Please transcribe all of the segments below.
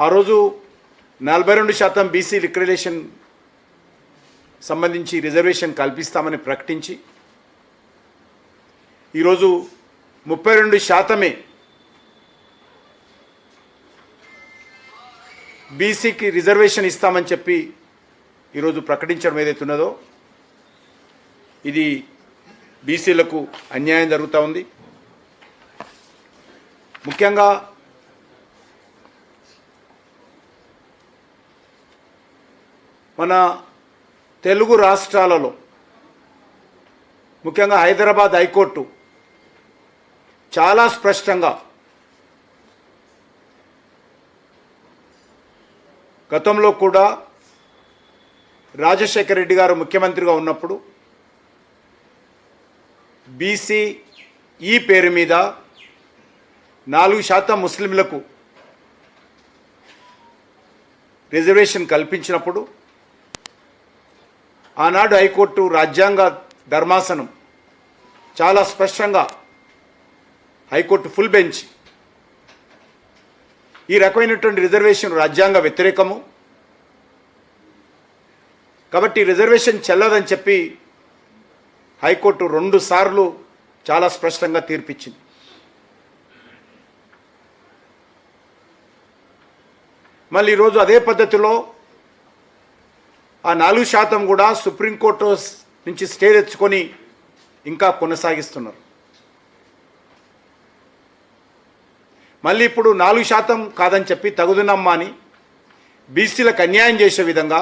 ఆ రోజు 42% బీసీ రిక్రిలేషన్ సంబంధించి రిజర్వేషన్ కల్పిస్తామని ప్రకటించి ఈరోజు 32% బీసీకి రిజర్వేషన్ ఇస్తామని చెప్పి ఈరోజు ప్రకటించడం ఏదైతే ఉన్నదో ఇది బీసీలకు అన్యాయం జరుగుతూ ఉంది. ముఖ్యంగా మన తెలుగు రాష్ట్రాలలో ముఖ్యంగా హైదరాబాద్ హైకోర్టు చాలా స్పష్టంగా గతంలో కూడా రాజశేఖర రెడ్డి గారు ముఖ్యమంత్రిగా ఉన్నప్పుడు బీసీ ఈ పేరు మీద 4% ముస్లింలకు రిజర్వేషన్ కల్పించినప్పుడు ఆనాడు హైకోర్టు రాజ్యాంగ ధర్మాసనం చాలా స్పష్టంగా హైకోర్టు ఫుల్ బెంచ్ ఈ రకమైనటువంటి రిజర్వేషన్ రాజ్యాంగ వ్యతిరేకము కాబట్టి రిజర్వేషన్ చెల్లదని చెప్పి హైకోర్టు 2 సార్లు చాలా స్పష్టంగా తీర్పిచ్చింది. మళ్ళీ ఈరోజు అదే పద్ధతిలో ఆ 4% కూడా సుప్రీంకోర్టు నుంచి స్టే తెచ్చుకొని ఇంకా కొనసాగిస్తున్నారు. మళ్ళీ ఇప్పుడు 4% కాదని చెప్పి తగుదనమ్మా అని బీసీలకు అన్యాయం చేసే విధంగా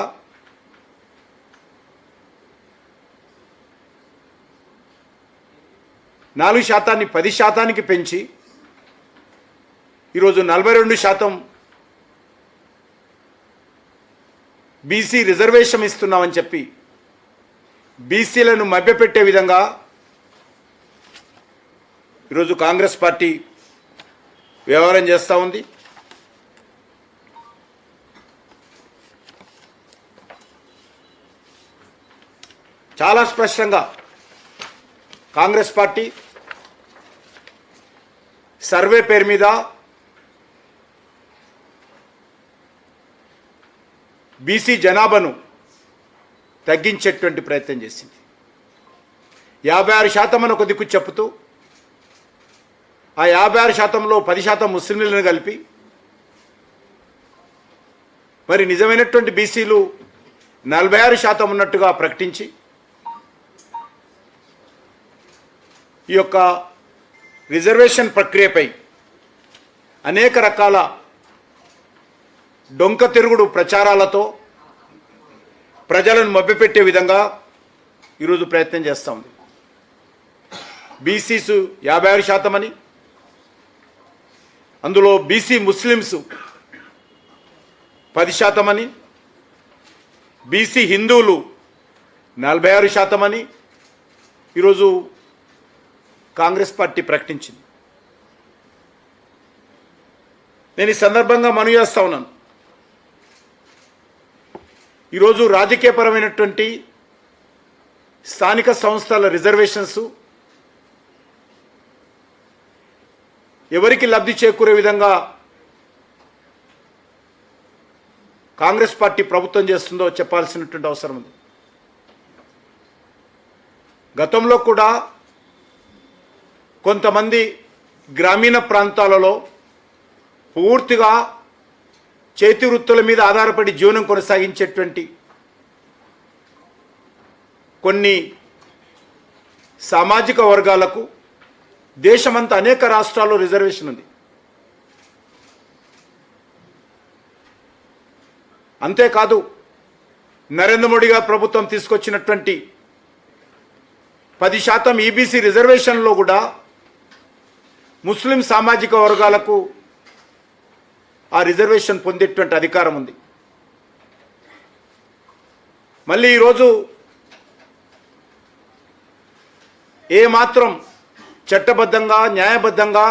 నాలుగు శాతాన్ని 10%కి పెంచి ఈరోజు 42% బీసీ రిజర్వేషన్ ఇస్తున్నామని చెప్పి బీసీలను మభ్యపెట్టే విధంగా ఈరోజు కాంగ్రెస్ పార్టీ వ్యవహారం చేస్తూ ఉంది. చాలా స్పష్టంగా కాంగ్రెస్ పార్టీ సర్వే పేరు మీద బీసీ జనాభాను తగ్గించేటువంటి ప్రయత్నం చేసింది. 56% అని ఒక దిక్కు చెప్పుతూ ఆ 56%లో 10% ముస్లింలను కలిపి మరి నిజమైనటువంటి బీసీలు 46% ఉన్నట్టుగా ప్రకటించి ఈ యొక్క రిజర్వేషన్ ప్రక్రియపై అనేక రకాల డొంక తిరుగుడు ప్రచారాలతో ప్రజలను మభ్యపెట్టే విధంగా ఈరోజు ప్రయత్నం చేస్తూ ఉంది. బీసీస్ 56% అని, అందులో బీసీ ముస్లిమ్స్ 10% అని, బీసీ హిందువులు 46% అని ఈరోజు కాంగ్రెస్ పార్టీ ప్రకటించింది. నేను ఈ సందర్భంగా మనవి చేస్తా ఉన్నాను, ఈరోజు రాజకీయపరమైనటువంటి స్థానిక సంస్థల రిజర్వేషన్స్ ఎవరికి లబ్ధి చేకూరే విధంగా కాంగ్రెస్ పార్టీ ప్రభుత్వం చేస్తుందో చెప్పాల్సినటువంటి అవసరం ఉంది. గతంలో కూడా కొంతమంది గ్రామీణ ప్రాంతాలలో పూర్తిగా చేతి వృత్తుల మీద ఆధారపడి జీవనం కొనసాగించేటువంటి కొన్ని సామాజిక వర్గాలకు దేశమంతా అనేక రాష్ట్రాల్లో రిజర్వేషన్ ఉంది. అంతేకాదు నరేంద్ర మోడీ గారు ప్రభుత్వం తీసుకొచ్చినటువంటి 10% ఈబీసీ రిజర్వేషన్లో కూడా ముస్లిం సామాజిక వర్గాలకు ఆ రిజర్వేషన్ పొందేటువంటి అధికారం ఉంది. మళ్ళీ ఈరోజు ఏమాత్రం చట్టబద్ధంగా న్యాయబద్ధంగా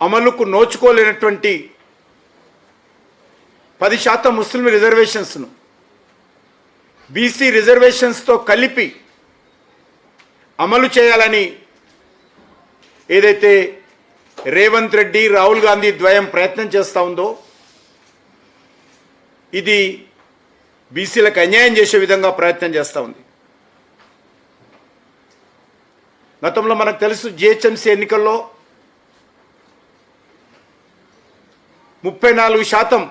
అమలుకు నోచుకోలేనటువంటి 10% ముస్లిం రిజర్వేషన్స్ను బీసీ రిజర్వేషన్స్తో కలిపి అమలు చేయాలని ఏదైతే రేవంత్ రెడ్డి రాహుల్ గాంధీ ద్వయం ప్రయత్నం చేస్తూ ఉందో ఇది బీసీలకు అన్యాయం చేసే విధంగా ప్రయత్నం చేస్తూ ఉంది. గతంలో మనకు తెలుసు జిహెచ్ఎంసీ ఎన్నికల్లో 34%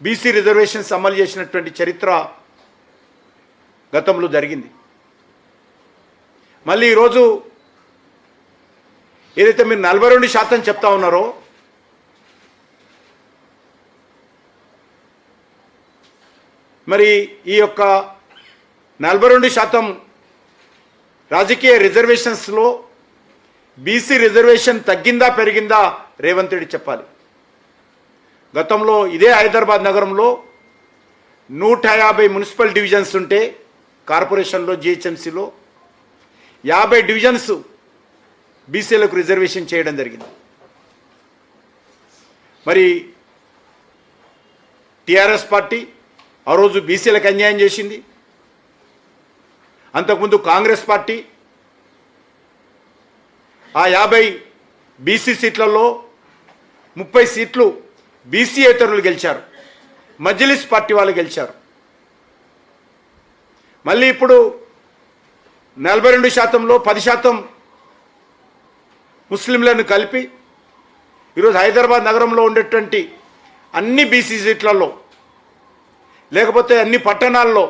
బీసీ రిజర్వేషన్స్ అమలు చేసినటువంటి చరిత్ర గతంలో జరిగింది. మళ్ళీ ఈరోజు ఏదైతే మీరు 42% చెప్తా ఉన్నారో మరి ఈ యొక్క 42% రాజకీయ రిజర్వేషన్స్లో బీసీ రిజర్వేషన్ తగ్గిందా పెరిగిందా రేవంత్ రెడ్డి చెప్పాలి. గతంలో ఇదే హైదరాబాద్ నగరంలో 150 మున్సిపల్ డివిజన్స్ ఉంటే కార్పొరేషన్లో జిహెచ్ఎంసీలో 50 డివిజన్స్ బీసీలకు రిజర్వేషన్ చేయడం జరిగింది. మరి టీఆర్ఎస్ పార్టీ ఆ రోజు బీసీలకు అన్యాయం చేసింది. అంతకుముందు కాంగ్రెస్ పార్టీ ఆ 50 బీసీ సీట్లలో 30 సీట్లు బీసీయేతరులు గెలిచారు, మజ్లిస్ పార్టీ వాళ్ళు గెలిచారు. మళ్ళీ ఇప్పుడు 42%లో 10% ముస్లింలను కలిపి ఈరోజు హైదరాబాద్ నగరంలో ఉండేటువంటి అన్ని బీసీ సీట్లలో లేకపోతే అన్ని పట్టణాల్లో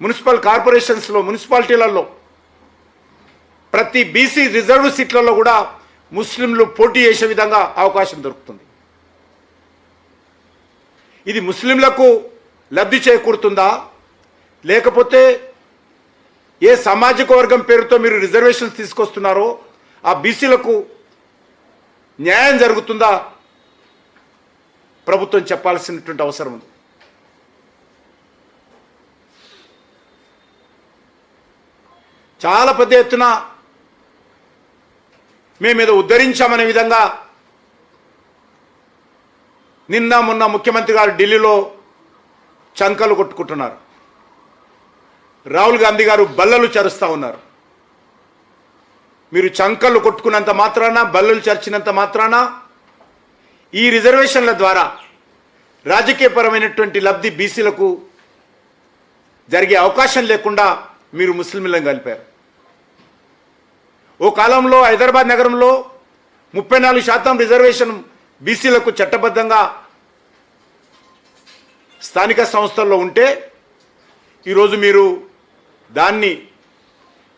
మున్సిపల్ కార్పొరేషన్స్లో మున్సిపాలిటీలలో ప్రతి బీసీ రిజర్వ్ సీట్లలో కూడా ముస్లింలు పోటీ చేసే విధంగా అవకాశం దొరుకుతుంది. ఇది ముస్లింలకు లబ్ధి చేకూరుతుందా లేకపోతే ఏ సామాజిక వర్గం పేరుతో మీరు రిజర్వేషన్స్ తీసుకొస్తున్నారో ఆ బీసీలకు న్యాయం జరుగుతుందా ప్రభుత్వం చెప్పాల్సినటువంటి అవసరం ఉంది. చాలా పెద్ద ఎత్తున మేమేదో ఉద్ధరించామనే విధంగా నిన్న మొన్న ముఖ్యమంత్రి గారు ఢిల్లీలో చంకలు కొట్టుకుంటున్నారు. రాహుల్ గాంధీ గారు బల్లలు చరుస్తూ ఉన్నారు. మీరు చంకలు కొట్టుకున్నంత మాత్రాన బల్లలు చర్చినంత మాత్రాన ఈ రిజర్వేషన్ల ద్వారా రాజకీయపరమైనటువంటి లబ్ధి బీసీలకు జరిగే అవకాశం లేకుండా మీరు ముస్లింలను కలిపారు. ఓ కాలంలో హైదరాబాద్ నగరంలో 34% రిజర్వేషన్ బీసీలకు చట్టబద్ధంగా స్థానిక సంస్థల్లో ఉంటే ఈరోజు మీరు దాన్ని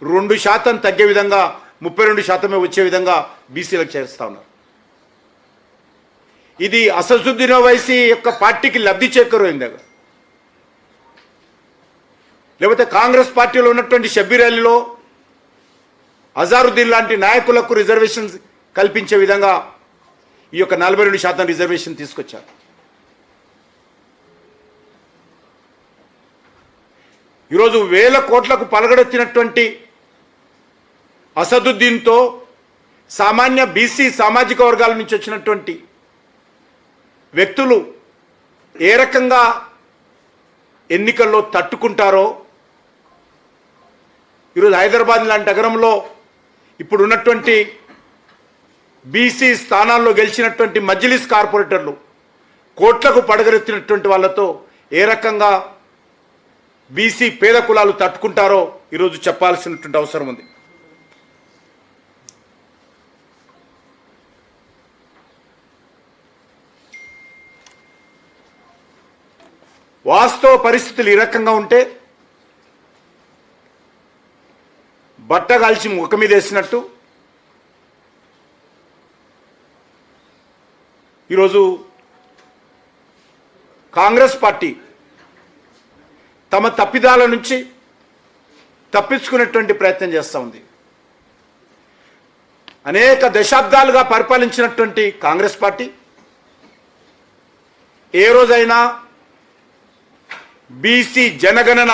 2% తగ్గే విధంగా 32% వచ్చే విధంగా బీసీలకు చేరుస్తూ ఉన్నారు. ఇది అసదుద్దీన్ ఓవైసీ యొక్క పార్టీకి లబ్ధి చేకూరింది. లేకపోతే కాంగ్రెస్ పార్టీలో ఉన్నటువంటి షబ్బీర్ అలీలో అజారుద్దీన్ లాంటి నాయకులకు రిజర్వేషన్ కల్పించే విధంగా ఈ యొక్క 42% రిజర్వేషన్ తీసుకొచ్చారు. ఈరోజు వేల కోట్లకు పలగడెత్తినటువంటి అసదుద్దీన్తో సామాన్య బీసీ సామాజిక వర్గాల నుంచి వచ్చినటువంటి వ్యక్తులు ఏ రకంగా ఎన్నికల్లో తట్టుకుంటారో ఈరోజు హైదరాబాద్ లాంటి నగరంలో ఇప్పుడు ఉన్నటువంటి బీసీ స్థానాల్లో గెలిచినటువంటి మజ్లిస్ కార్పొరేటర్లు కోట్లకు పడగరెత్తినటువంటి వాళ్ళతో ఏ రకంగా బీసీ పేద కులాలు తట్టుకుంటారో ఈరోజు చెప్పాల్సినటువంటి అవసరం ఉంది. వాస్తవ పరిస్థితులు ఈ రకంగా ఉంటే బట్ట కాల్చి ముఖం మీద వేసినట్టు ఈరోజు కాంగ్రెస్ పార్టీ తమ తప్పిదాల నుంచి తప్పించుకునేటువంటి ప్రయత్నం చేస్తూ ఉంది. అనేక దశాబ్దాలుగా పరిపాలించినటువంటి కాంగ్రెస్ పార్టీ ఏ రోజైనా బీసీ జనగణన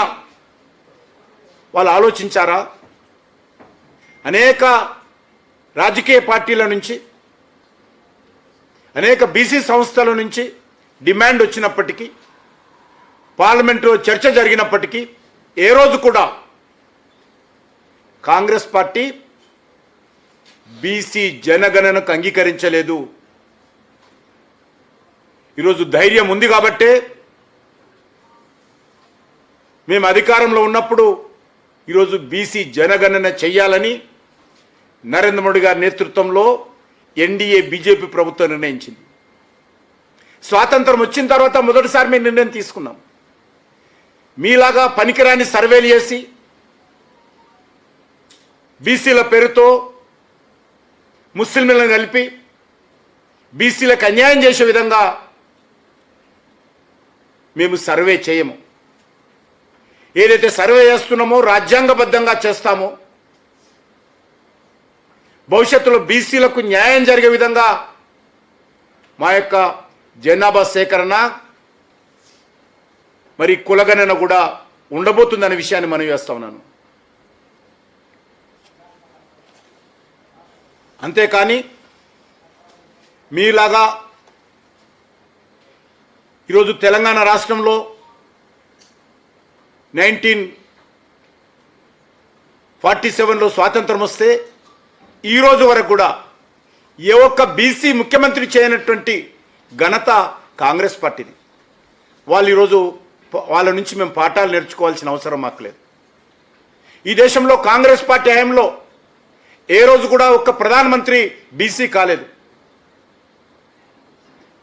వాళ్ళు ఆలోచించారా? అనేక రాజకీయ పార్టీల నుంచి అనేక బీసీ సంస్థల నుంచి డిమాండ్ వచ్చినప్పటికీ పార్లమెంటులో చర్చ జరిగినప్పటికీ ఏ రోజు కూడా కాంగ్రెస్ పార్టీ బీసీ జనగణనకు అంగీకరించలేదు. ఈరోజు ధైర్యం ఉంది కాబట్టే మేము అధికారంలో ఉన్నప్పుడు ఈరోజు బీసీ జనగణన చెయ్యాలని నరేంద్ర మోడీ గారి నేతృత్వంలో ఎన్డీఏ బీజేపీ ప్రభుత్వం నిర్ణయించింది. స్వాతంత్రం వచ్చిన తర్వాత మొదటిసారి మేము నిర్ణయం తీసుకున్నాం. మీలాగా పనికిరాని సర్వేలు చేసి బీసీల పేరుతో ముస్లింలను కలిపి బీసీలకు అన్యాయం చేసే విధంగా మేము సర్వే చేయము. ఏదైతే సర్వే చేస్తున్నామో రాజ్యాంగబద్ధంగా చేస్తామో, భవిష్యత్తులో బీసీలకు న్యాయం జరిగే విధంగా మా యొక్క జనాభా సేకరణ మరి కులగణన కూడా ఉండబోతుందనే విషయాన్ని మనం చేస్తా ఉన్నాను. అంతేకాని మీలాగా ఈరోజు తెలంగాణ రాష్ట్రంలో 1947లో స్వాతంత్రం వస్తే ఈరోజు వరకు కూడా ఏ ఒక్క బీసీ ముఖ్యమంత్రి చేయనటువంటి ఘనత కాంగ్రెస్ పార్టీది. వాళ్ళు ఈరోజు వాళ్ళ నుంచి మేము పాఠాలు నేర్చుకోవాల్సిన అవసరం మాకు లేదు. ఈ దేశంలో కాంగ్రెస్ పార్టీ హయాంలో ఏ రోజు కూడా ఒక్క ప్రధానమంత్రి బీసీ కాలేదు.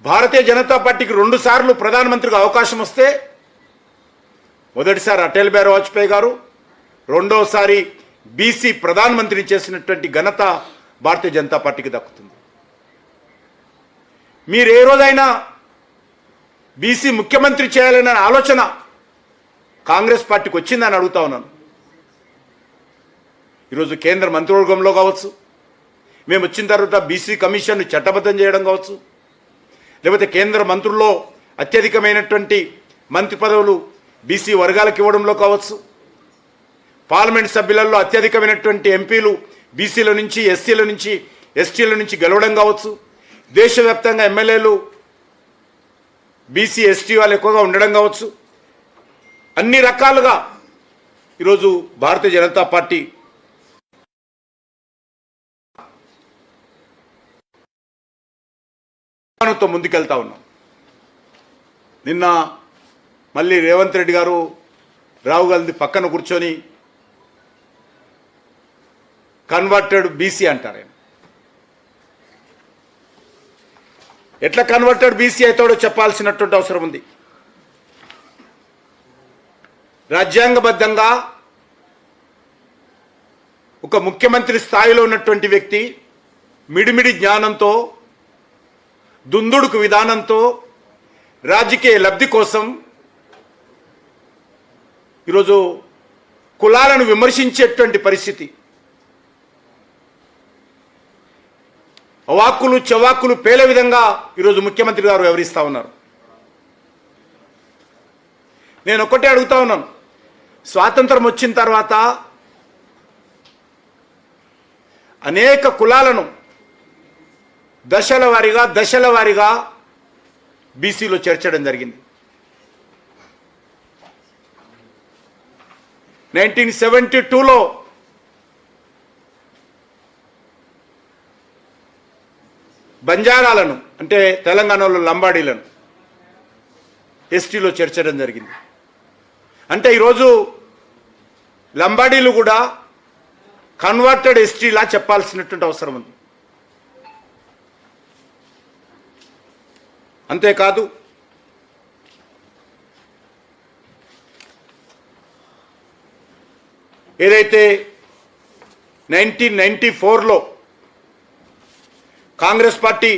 భారతీయ జనతా పార్టీకి 2 సార్లు ప్రధానమంత్రిగా అవకాశం వస్తే మొదటిసారి అటల్ బిహారీ వాజ్పేయి గారు, రెండోసారి బీసీ ప్రధానమంత్రిని చేసినటువంటి ఘనత భారతీయ జనతా పార్టీకి దక్కుతుంది. మీరు ఏ రోజైనా బీసీ ముఖ్యమంత్రి చేయాలనే ఆలోచన కాంగ్రెస్ పార్టీకి వచ్చిందని అడుగుతా ఉన్నాను. ఈరోజు కేంద్ర మంత్రివర్గంలో కావచ్చు, మేము వచ్చిన తర్వాత బీసీ కమిషన్ను చట్టబద్ధం చేయడం కావచ్చు, లేకపోతే కేంద్ర మంత్రుల్లో అత్యధికమైనటువంటి మంత్రి పదవులు బీసీ వర్గాలకు ఇవ్వడంలో కావచ్చు, పార్లమెంట్ సభ్యులలో అత్యధికమైనటువంటి ఎంపీలు బీసీల నుంచి, ఎస్సీల నుంచి, ఎస్టీల నుంచి గెలవడం కావచ్చు, దేశవ్యాప్తంగా ఎమ్మెల్యేలు బీసీ ఎస్టీ వాళ్ళు ఎక్కువగా ఉండడం కావచ్చు, అన్ని రకాలుగా ఈరోజు భారతీయ జనతా పార్టీ తో ముందుకెళ్తా ఉన్నాం. నిన్న మళ్ళీ రేవంత్ రెడ్డి గారు రావు గాంధీ పక్కన కూర్చొని కన్వర్టెడ్ బీసీ అంటారు. ఎట్లా కన్వర్టెడ్ బీసీ అవుతాడో చెప్పాల్సినటువంటి అవసరం ఉంది. రాజ్యాంగబద్ధంగా ఒక ముఖ్యమంత్రి స్థాయిలో ఉన్నటువంటి వ్యక్తి మిడిమిడి జ్ఞానంతో, దుందుడుకు విధానంతో రాజకీయ లబ్ధి కోసం ఈరోజు కులాలను విమర్శించేటువంటి పరిస్థితి, అవాక్కులు చవాక్కులు పేలే విధంగా ఈరోజు ముఖ్యమంత్రి గారు వ్యవహరిస్తూ ఉన్నారు. నేను ఒక్కటే అడుగుతా ఉన్నాను, స్వాతంత్రం వచ్చిన తర్వాత అనేక కులాలను దశల వారీగా బీసీలో చేర్చడం జరిగింది. 1972లో బంజారాలను, అంటే తెలంగాణలో లంబాడీలను ఎస్టీలో చేర్చడం జరిగింది. అంటే ఈరోజు లంబాడీలు కూడా కన్వర్టెడ్ ఎస్టీలా చెప్పాల్సినటువంటి అవసరం ఉంది. అంతేకాదు ఏదైతే 1994లో కాంగ్రెస్ పార్టీ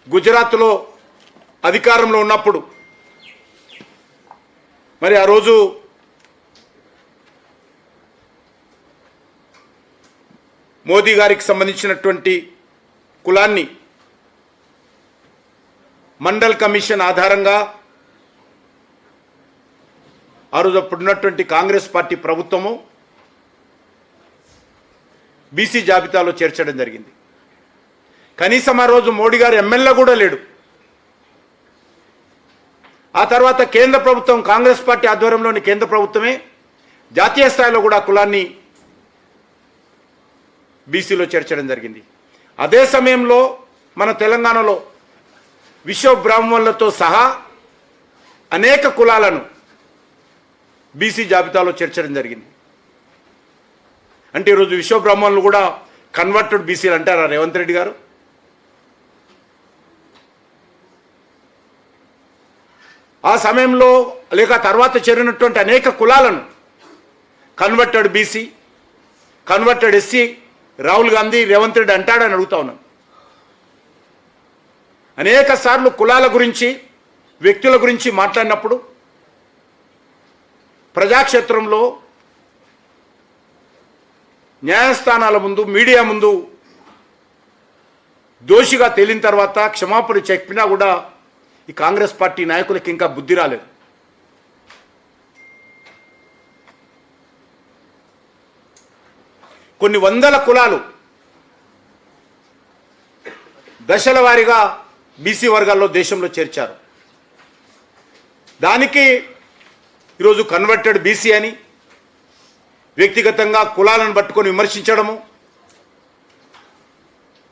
గుజరాత్లో అధికారంలో ఉన్నప్పుడు మరి ఆ రోజు మోదీ గారికి సంబంధించినటువంటి కులాన్ని మండల్ కమిషన్ ఆధారంగా ఆ రోజు అప్పుడున్నటువంటి కాంగ్రెస్ పార్టీ ప్రభుత్వము బీసీ జాబితాలో చేర్చడం జరిగింది. కనీసం ఆ రోజు మోడీ గారు ఎమ్మెల్యే కూడా లేడు. ఆ తర్వాత కేంద్ర ప్రభుత్వం, కాంగ్రెస్ పార్టీ ఆధ్వర్యంలోని కేంద్ర ప్రభుత్వమే జాతీయ స్థాయిలో కూడా కులాన్ని బీసీలో చేర్చడం జరిగింది. అదే సమయంలో మన తెలంగాణలో విశ్వ బ్రాహ్మణులతో సహా అనేక కులాలను బీసీ జాబితాలో చేర్చడం జరిగింది. అంటే ఈరోజు విశ్వ బ్రాహ్మణులు కూడా కన్వర్టెడ్ బీసీలు అంటారా రేవంత్ రెడ్డి గారు? ఆ సమయంలో లేక తర్వాత చేరినటువంటి అనేక కులాలను converted BC, converted SC Rahul Gandhi Revanth Reddy అంటాడని అడుగుతా ఉన్నాను. అనేక సార్లు కులాల గురించి వ్యక్తుల గురించి మాట్లాడినప్పుడు ప్రజాక్షేత్రంలో న్యాయస్థానాల ముందు మీడియా ముందు దోషిగా తేలిన తర్వాత క్షమాపణ చెప్పినా కూడా ఈ కాంగ్రెస్ పార్టీ నాయకులకి ఇంకా బుద్ధి రాలేదు. కొన్ని వందల కులాలు దశల వారీగా బీసీ వర్గాల్లో దేశంలో చేర్చారు. దానికి ఈరోజు కన్వర్టెడ్ బీసీ అని వ్యక్తిగతంగా కులాలను పట్టుకొని విమర్శించడము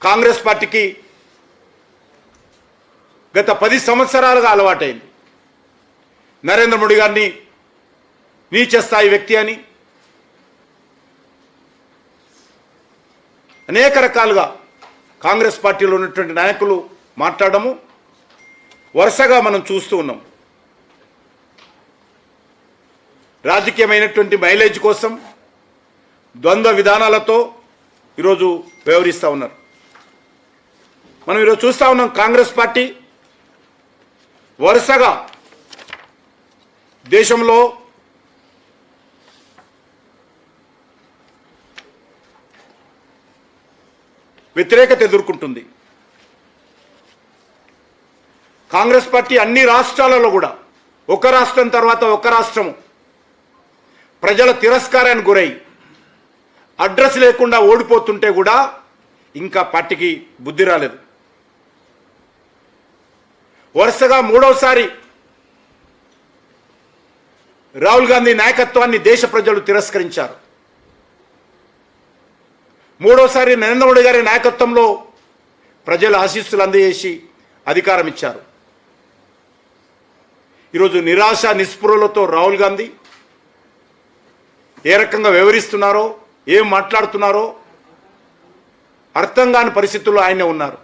కాంగ్రెస్ పార్టీకి గత 10 సంవత్సరాలుగా అలవాటైంది. నరేంద్ర మోడీ గారిని నీచ స్థాయి వ్యక్తి అని అనేక రకాలుగా కాంగ్రెస్ పార్టీలో ఉన్నటువంటి నాయకులు మాట్లాడము వరుసగా మనం చూస్తూ ఉన్నాం. రాజకీయమైనటువంటి మైలేజ్ కోసం ద్వంద్వ విధానాలతో ఈరోజు వ్యవహరిస్తూ ఉన్నారు. మనం ఈరోజు చూస్తూ ఉన్నాం కాంగ్రెస్ పార్టీ వరుసగా దేశంలో వ్యతిరేకత ఎదుర్కొంటుంది. కాంగ్రెస్ పార్టీ అన్ని రాష్ట్రాలలో కూడా ఒక రాష్ట్రం తర్వాత ఒక రాష్ట్రము ప్రజల తిరస్కారానికి గురై అడ్రస్ లేకుండా ఓడిపోతుంటే కూడా ఇంకా పార్టీకి బుద్ధి రాలేదు. వరుసగా 3వసారి రాహుల్ గాంధీ నాయకత్వాన్ని దేశ ప్రజలు తిరస్కరించారు. 3వసారి నరేంద్ర మోడీ గారి నాయకత్వంలో ప్రజల ఆశీస్సులు అందజేసి అధికారం ఇచ్చారు. ఈరోజు నిరాశ నిస్పృహలతో రాహుల్ గాంధీ ఏ రకంగా వ్యవహరిస్తున్నారో ఏం మాట్లాడుతున్నారో అర్థం కాని పరిస్థితుల్లో ఆయనే ఉన్నారు.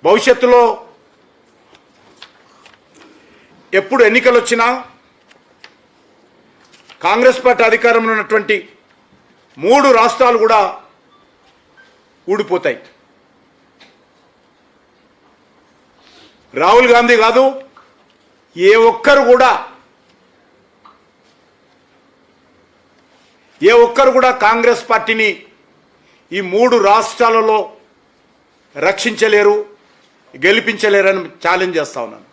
భవిష్యత్తులో ఎప్పుడు ఎన్నికలు వచ్చినా కాంగ్రెస్ పార్టీ అధికారంలో ఉన్నటువంటి 3 రాష్ట్రాలు కూడా ఊడిపోతాయి. రాహుల్ గాంధీ కాదు ఏ ఒక్కరు కూడా కాంగ్రెస్ పార్టీని ఈ 3 రాష్ట్రాలలో రక్షించలేరు, గెలిపించలేరని ఛాలెంజ్ చేస్తా ఉన్నాను.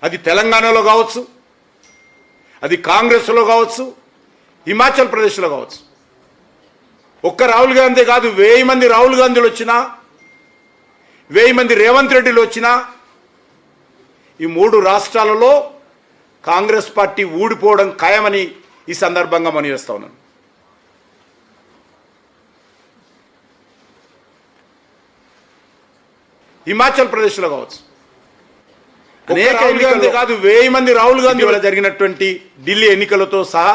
అది తెలంగాణలో కావచ్చు, అది కాంగ్రెస్లో కావచ్చు, హిమాచల్ ప్రదేశ్లో కావచ్చు. ఒక్క రాహుల్ గాంధీ కాదు, 1000 మంది రాహుల్ గాంధీలు వచ్చినా, 1000 మంది రేవంత్ రెడ్డిలు వచ్చినా ఈ 3 రాష్ట్రాలలో కాంగ్రెస్ పార్టీ ఊడిపోవడం ఖాయమని ఈ సందర్భంగా మనం చేస్తా ఉన్నాను. హిమాచల్ ప్రదేశ్లో కావచ్చు, అనేక ఎన్నికలు కాదు, 1000 మంది రాహుల్ గాంధీ వల్ల జరిగినటువంటి ఢిల్లీ ఎన్నికలతో సహా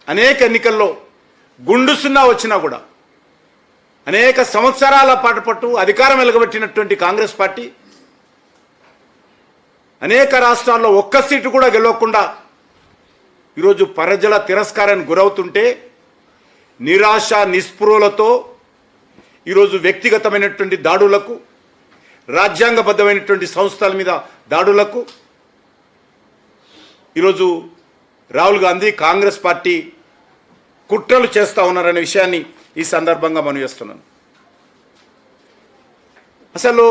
అనేక ఎన్నికల్లో గుండు సున్నా వచ్చినా కూడా అనేక సంవత్సరాల పాటు అధికారం వెలగబెట్టినటువంటి కాంగ్రెస్ పార్టీ అనేక రాష్ట్రాల్లో ఒక్క సీటు కూడా గెలవకుండా ఈరోజు ప్రజల తిరస్కారానికి గురవుతుంటే నిరాశ నిస్పృహలతో ఈరోజు వ్యక్తిగతమైనటువంటి దాడులకు, రాజ్యాంగబద్ధమైనటువంటి సంస్థల మీద దాడులకు ఈరోజు రాహుల్ గాంధీ కాంగ్రెస్ పార్టీ కుట్రలు చేస్తూ ఉన్నారనే విషయాన్ని ఈ సందర్భంగా మనం చేస్తున్నాను. అసలు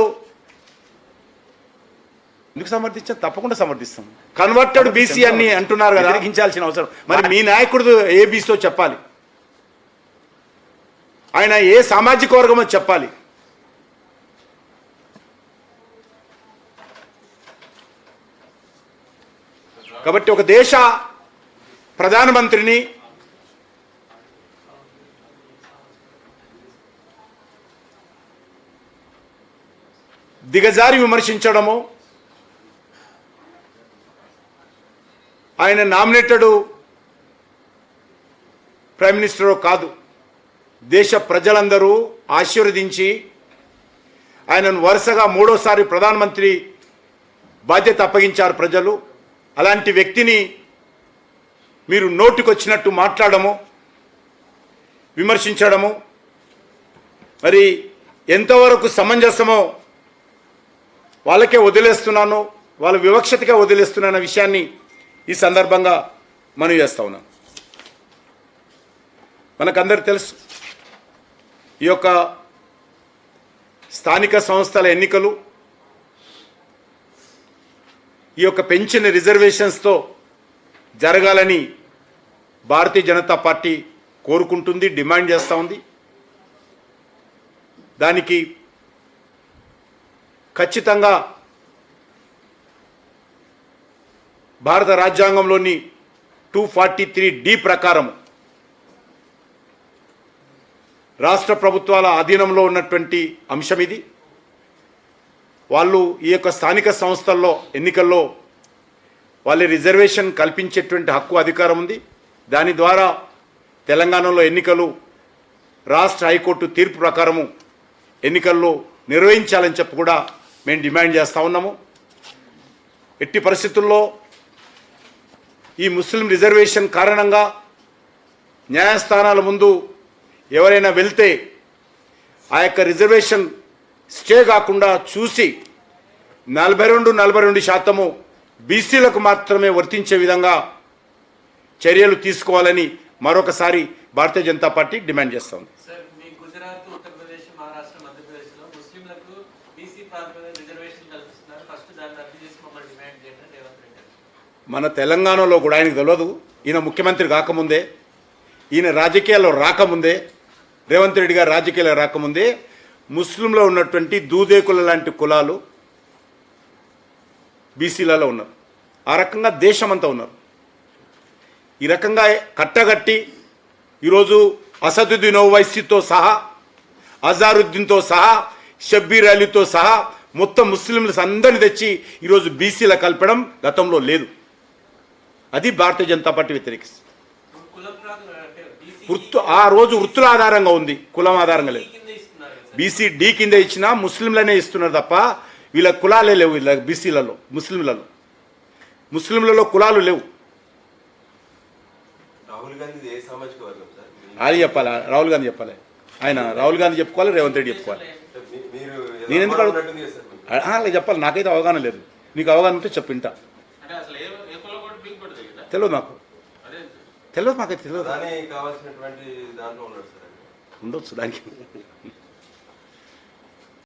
ఎందుకు సమర్థించాం? తప్పకుండా సమర్థిస్తాం. కన్వర్టెడ్ బీసీ అని అంటున్నారు కదా, గ్రహించాల్సిన అవసరం. మరి మీ నాయకుడు ఏ బీసీతో చెప్పాలి, ఆయన ఏ సామాజిక వర్గమో చెప్పాలి. కాబట్టి ఒక దేశ ప్రధానమంత్రిని దిగజారి విమర్శించడము, ఆయన నామినేటెడ్ ప్రైమ్ మినిస్టర్ కాదు, దేశ ప్రజలందరూ ఆశీర్వదించి ఆయనను వరుసగా మూడోసారి ప్రధానమంత్రి బాధ్యత అప్పగించారు ప్రజలు. అలాంటి వ్యక్తిని మీరు నోటికొచ్చినట్టు మాట్లాడము, విమర్శించడము మరి ఎంతవరకు సమంజసమో వాళ్ళకే వదిలేస్తున్నాను, వాళ్ళ వివక్షతగా వదిలేస్తున్న విషయాన్ని ఈ సందర్భంగా మనం చేస్తా ఉన్నాం. మనకందరు తెలుసు, ఈ యొక్క స్థానిక సంస్థల ఎన్నికలు ఈ యొక్క పెంచిన రిజర్వేషన్స్తో జరగాలని భారతీయ జనతా పార్టీ కోరుకుంటుంది, డిమాండ్ చేస్తూ ఉంది. దానికి ఖచ్చితంగా భారత రాజ్యాంగంలోని 243D ప్రకారం రాష్ట్ర ప్రభుత్వాల అధీనంలో ఉన్నటువంటి అంశం ఇది. వాళ్ళు ఈ యొక్క స్థానిక సంస్థల్లో ఎన్నికల్లో వాళ్ళ రిజర్వేషన్ కల్పించేటువంటి హక్కు అధికారం ఉంది. దాని ద్వారా తెలంగాణలో ఎన్నికలు రాష్ట్ర హైకోర్టు తీర్పు ప్రకారము ఎన్నికల్లో నిర్వహించాలని చెప్పి కూడా మేము డిమాండ్ చేస్తూ ఉన్నాము. ఎట్టి పరిస్థితుల్లో ఈ ముస్లిం రిజర్వేషన్ కారణంగా న్యాయస్థానాల ముందు ఎవరైనా వెళ్తే ఆ యొక్క రిజర్వేషన్ స్టే కాకుండా చూసి 42% బీసీలకు మాత్రమే వర్తించే విధంగా చర్యలు తీసుకోవాలని మరొకసారి భారతీయ జనతా పార్టీ డిమాండ్ చేస్తోంది. మన తెలంగాణలో కూడా ఆయనకు తెలియదు, ఈయన ముఖ్యమంత్రి కాకముందే, ఈయన రాజకీయాల్లో రాకముందే, రేవంత్ రెడ్డి గారు రాజకీయాల్లో రాకముందే ముస్లింలో ఉన్నటువంటి దూదేకుల లాంటి కులాలు బీసీలలో ఉన్నారు. ఆ రకంగా దేశమంతా ఉన్నారు. ఈ రకంగా కట్టగట్టి ఈరోజు అసదుద్దీన్ ఓవైసీతో సహా, అజారుద్దీన్తో సహా, షబ్బీర్ అలీతో సహా మొత్తం ముస్లింలు అందరిని తెచ్చి ఈరోజు బీసీల కలపడం గతంలో లేదు. అది భారతీయ జనతా పార్టీ వ్యతిరేకిస్తుంది. ఆ రోజు వృత్తుల ఆధారంగా ఉంది, కులం ఆధారంగా లేదు. బీసీ డి కింద ఇచ్చినా ముస్లింలనే ఇస్తున్నారు తప్ప వీళ్ళ కులాలే లేవు. వీళ్ళ బీసీలలో ముస్లింలలో కులాలు లేవు. అది చెప్పాలి, రాహుల్ గాంధీ చెప్పాలి. ఆయన రాహుల్ గాంధీ చెప్పుకోవాలి, రేవంత్ రెడ్డి చెప్పుకోవాలి. నేను ఎందుకు అలా చెప్పాలి? నాకైతే అవగాహన లేదు. నీకు అవగాహన ఉంటే చెప్పింటా. తెలియదు నాకు, తెలియదు, మాకైతే తెలియదు. ఉండొచ్చు దానికి.